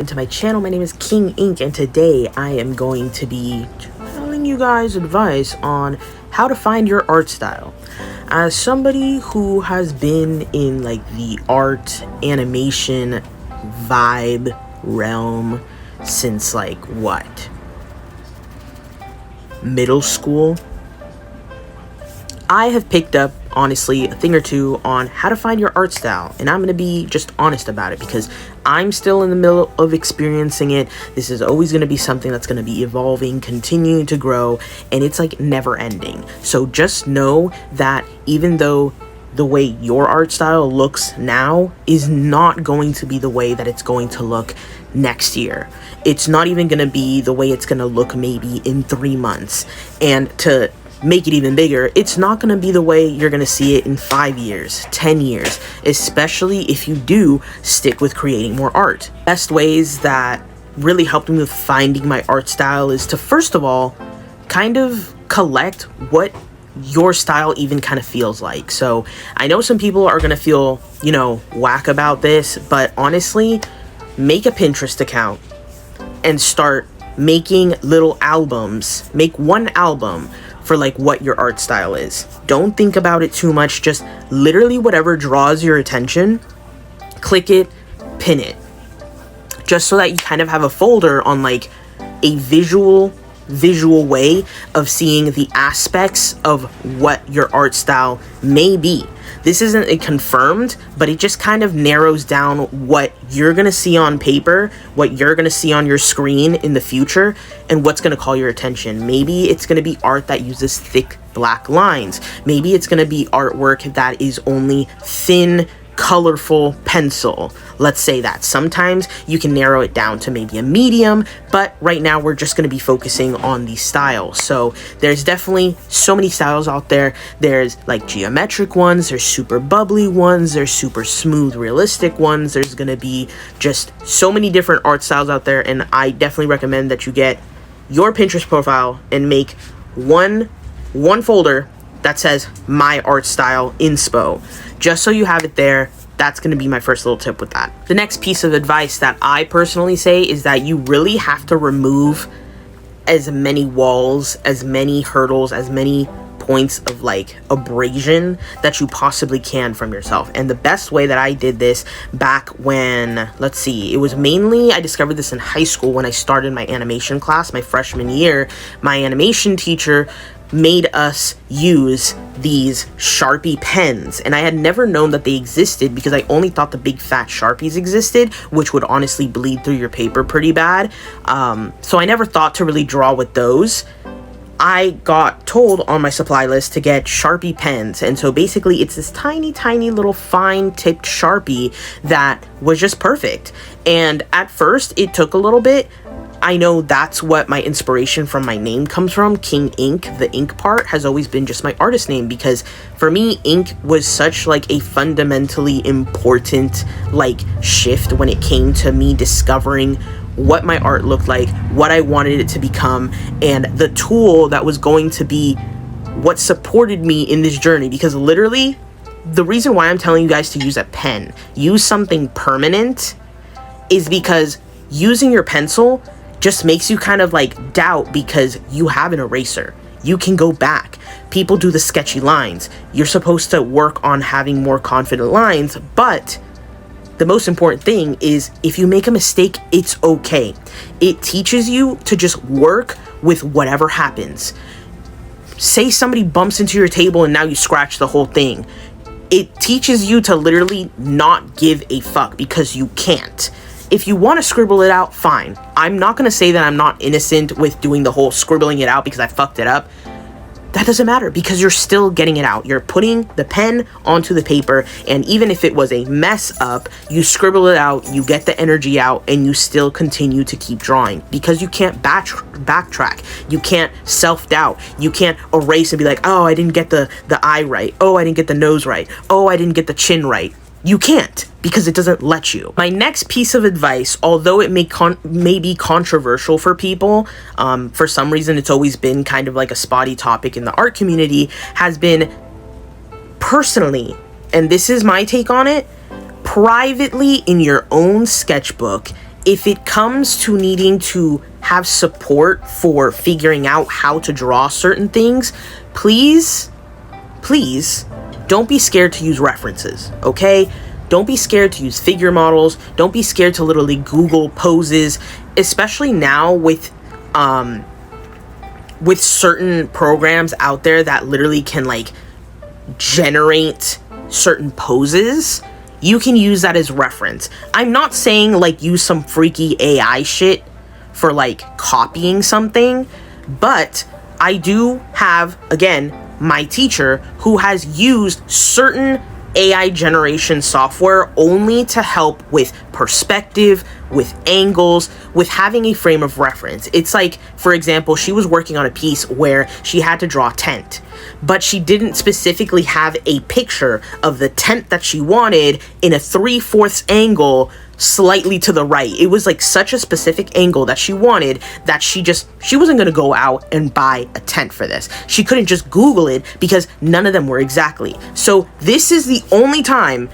To my channel. My name is King Ink, and today I am going to be telling you guys advice on how to find your art style. As somebody who has been in like the art animation vibe realm since like what, middle school, I have picked up, honestly, a thing or two on how to find your art style, and I'm going to be just honest about it because I'm still in the middle of experiencing it. This is always going to be something that's going to be evolving, continuing to grow, and it's like never ending. So just know that even though the way your art style looks now is not going to be the way that it's going to look next year. It's not even going to be the way it's going to look maybe in 3 months. And to make it even bigger, it's not going to be the way you're going to see it in 5 years, 10 years, especially if you do stick with creating more art. Best ways that really helped me with finding my art style is to, first of all, kind of collect what your style even kind of feels like. So I know some people are going to feel, whack about this, but honestly, make a Pinterest account and start making little albums. Make one album for like what your art style is. Don't think about it too much, just literally whatever draws your attention, click it, pin it, just so that you kind of have a folder on like a visual way of seeing the aspects of what your art style may be. This isn't a confirmed, but it just kind of narrows down what you're going to see on paper, what you're going to see on your screen in the future, and what's going to call your attention. Maybe it's going to be art that uses thick black lines. Maybe it's going to be artwork that is only thin, colorful pencil. Let's say that. Sometimes you can narrow it down to maybe a medium, but right now we're just going to be focusing on the style. So there's definitely so many styles out there. There's like geometric ones, there's super bubbly ones, there's super smooth realistic ones. There's going to be just so many different art styles out there, and I definitely recommend that you get your Pinterest profile and make one folder that says my art style inspo, just so you have it there. That's going to be my first little tip with that. The next piece of advice that I personally say is that you really have to remove as many walls, as many hurdles, as many points of like abrasion that you possibly can from yourself. And the best way that I did this back when, it was mainly, I discovered this in high school when I started my animation class, my freshman year. My animation teacher made us use these Sharpie pens, and I had never known that they existed because I only thought the big fat Sharpies existed, which would honestly bleed through your paper pretty bad. So I never thought to really draw with those. I got told on my supply list to get Sharpie pens, and so basically it's this tiny little fine tipped Sharpie that was just perfect. And at first it took a little bit. I know that's what my inspiration from my name comes from. King Ink, the ink part has always been just my artist name, because for me, ink was such like a fundamentally important like shift when it came to me discovering what my art looked like, what I wanted it to become, and the tool that was going to be what supported me in this journey. Because literally, the reason why I'm telling you guys to use a pen, use something permanent, is because using your pencil just makes you kind of like doubt, because you have an eraser. You can go back. People do the sketchy lines. You're supposed to work on having more confident lines, but the most important thing is if you make a mistake, it's okay. It teaches you to just work with whatever happens. Say somebody bumps into your table and now you scratch the whole thing. It teaches you to literally not give a fuck, because you can't. If you want to scribble it out, fine. I'm not going to say that I'm not innocent with doing the whole scribbling it out because I fucked it up. That doesn't matter, because you're still getting it out. You're putting the pen onto the paper, and even if it was a mess up, you scribble it out, you get the energy out, and you still continue to keep drawing, because you can't backtrack. You can't self-doubt. You can't erase and be like, oh, I didn't get the eye right. Oh, I didn't get the nose right. Oh, I didn't get the chin right. You can't, because it doesn't let you. My next piece of advice, although it may be controversial for people, for some reason it's always been kind of like a spotty topic in the art community, has been personally, and this is my take on it, privately in your own sketchbook, if it comes to needing to have support for figuring out how to draw certain things, please don't be scared to use references, okay? Don't be scared to use figure models. Don't be scared to literally Google poses, especially now with certain programs out there that literally can like generate certain poses. You can use that as reference. I'm not saying like use some freaky AI shit for like copying something, but I do have, again, my teacher who has used certain AI generation software only to help with perspective, with angles, with having a frame of reference. It's like, for example, she was working on a piece where she had to draw tent, but she didn't specifically have a picture of the tent that she wanted in a 3/4 angle slightly to the right. It was like such a specific angle that she wanted that she wasn't going to go out and buy a tent for this. She couldn't just Google it because none of them were exactly. So this is the only time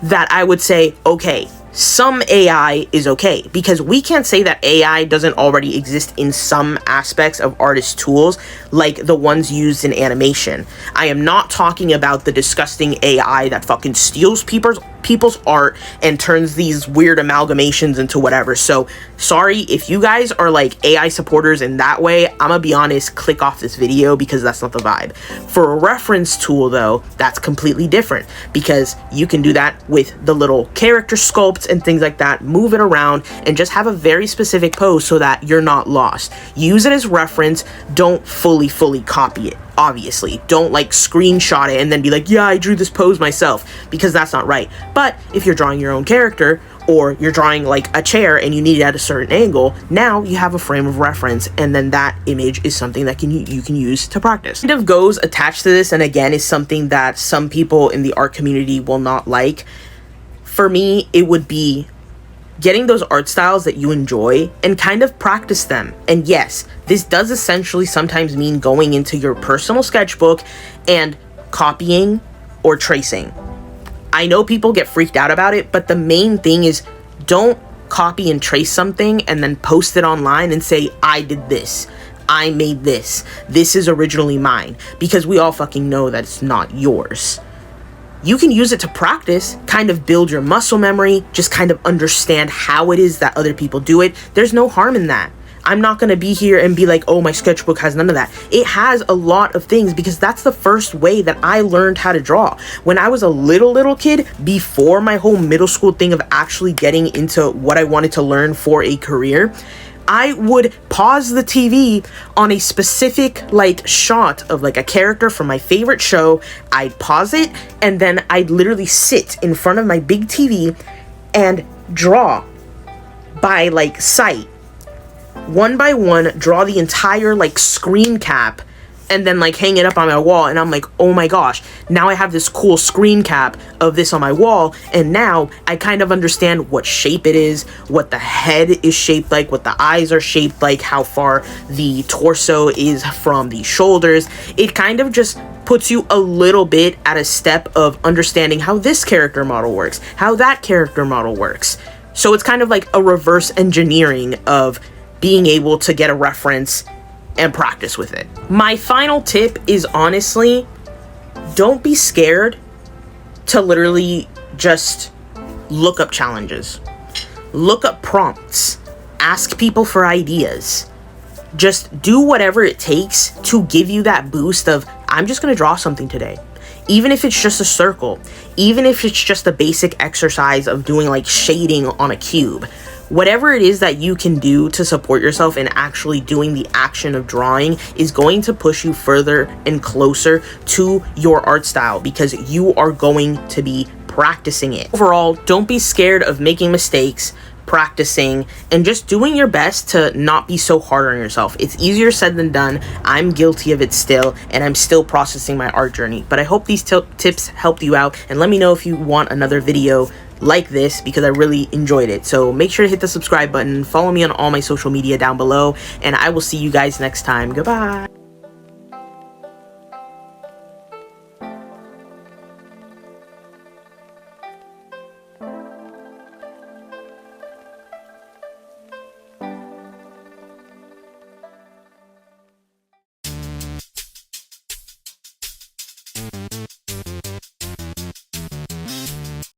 that I would say, okay, some AI is okay, because we can't say that AI doesn't already exist in some aspects of artist tools, like the ones used in animation. I am not talking about the disgusting AI that fucking steals people's art and turns these weird amalgamations into whatever. So sorry if you guys are like AI supporters in that way. I'm gonna be honest, click off this video because that's not the vibe. For a reference tool though, that's completely different, because you can do that with the little character sculpts and things like that, move it around and just have a very specific pose so that you're not lost. Use it as reference. Don't fully copy it. Obviously, don't like screenshot it and then be like, yeah, I drew this pose myself, because that's not right. But if you're drawing your own character, or you're drawing like a chair and you need it at a certain angle, now you have a frame of reference, and then that image is something that you can use to practice. Kind of goes attached to this, and again, is something that some people in the art community will not like. For me, it would be getting those art styles that you enjoy and kind of practice them. And yes, this does essentially sometimes mean going into your personal sketchbook and copying or tracing. I know people get freaked out about it, but the main thing is don't copy and trace something and then post it online and say, I did this, I made this is originally mine, because we all fucking know that it's not yours. You can use it to practice, kind of build your muscle memory, just kind of understand how it is that other people do it. There's no harm in that. I'm not going to be here and be like, oh, my sketchbook has none of that. It has a lot of things, because that's the first way that I learned how to draw. When I was a little kid, before my whole middle school thing of actually getting into what I wanted to learn for a career, I would pause the TV on a specific like shot of like a character from my favorite show. I'd pause it, and then I'd literally sit in front of my big TV and draw by like sight, one by one, draw the entire like screen cap, and then like hang it up on my wall. And I'm like, oh my gosh, now I have this cool screen cap of this on my wall, and now I kind of understand what shape it is, what the head is shaped like, what the eyes are shaped like, how far the torso is from the shoulders. It kind of just puts you a little bit at a step of understanding how this character model works, how that character model works. So it's kind of like a reverse engineering of being able to get a reference and practice with it. My final tip is, honestly, don't be scared to literally just look up challenges, look up prompts, ask people for ideas. Just do whatever it takes to give you that boost of, I'm just gonna draw something today. Even if it's just a circle, even if it's just a basic exercise of doing like shading on a cube, whatever it is that you can do to support yourself in actually doing the action of drawing is going to push you further and closer to your art style, because you are going to be practicing it. Overall, don't be scared of making mistakes, practicing, and just doing your best to not be so hard on yourself. It's easier said than done. I'm guilty of it still, and I'm still processing my art journey. But I hope these tips helped you out, and let me know if you want another video like this, because I really enjoyed it. So make sure to hit the subscribe button, follow me on all my social media down below, and I will see you guys next time. Goodbye.